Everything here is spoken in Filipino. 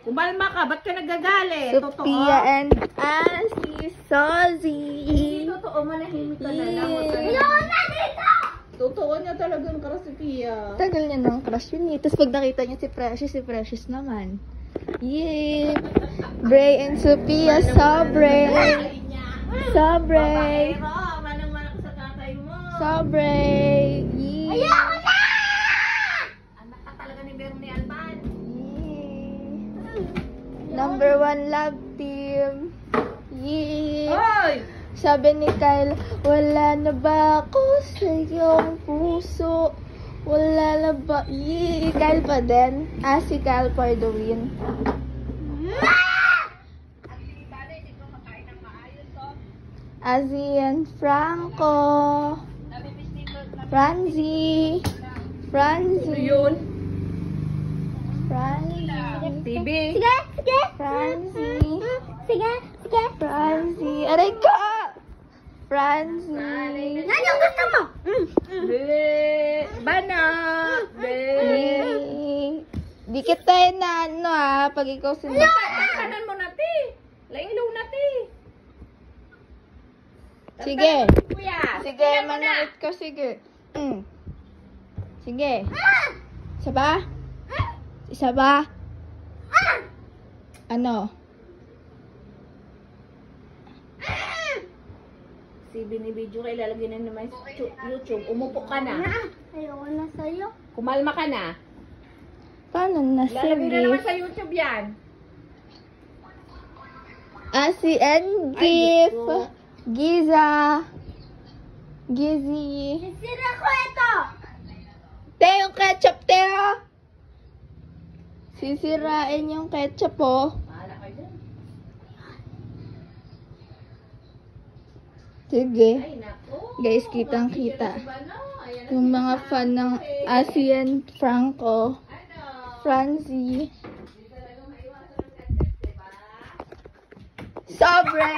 Kumalma ka, ba't ka nagagalit? Sophia and Ashley Sozi. Totoo, manahimik ka na lang. Totoo niya talagang Sophia. Tagal niya ng crush yun eh. Tapos pag nakita niya si Precious naman. Yay! Bray and Sophia, sobre! Sobre! Manang-manak sa tatay mo. Sobre! Yay! Ayoko na! Anak ka talaga ni Bernie Alban. Number 1 love team. Yay! Hoy! Sabi ni Kyle, wala na ba ako sa iyong puso? Wala na ba? Yay! Kyle pa din. Si Kyle for the win. Azzy and Franco. Franzi. Yun. Franzi. TV. Sige. Franzi. Sige. Franzi. Aray ko! Franzi. Yan yung gusto mo. Bana. Yay. Di kita na pag ikaw sinunod. Kanan mo na, ti. Laing low na, ti. Sige. Kuya. Sige, manakit ko. Sige. Sige. Isa ba? Isa ba? Ano? Si binibidyo ka, ilalagay na naman sa YouTube. Umupo ka na. Ayoko na sa'yo. Kumalma ka na. Paano na Ilalagay na naman sige? sa YouTube yan. Si and Ay, Gif. gusto. Giza. Gizzy. Sira ko ito! Te, yung ketchup, te, oh. Sisirain yung ketchup, oh. Mahala ka dyan. Sige. Ay, naku. Guys, kitang-kita. Si Bano. Ayan na Yung si mga Bano. fan ng ASEAN Franco. Ano? Franzi. Hindi talaga maiwasan ang gadget, diba? Sobre!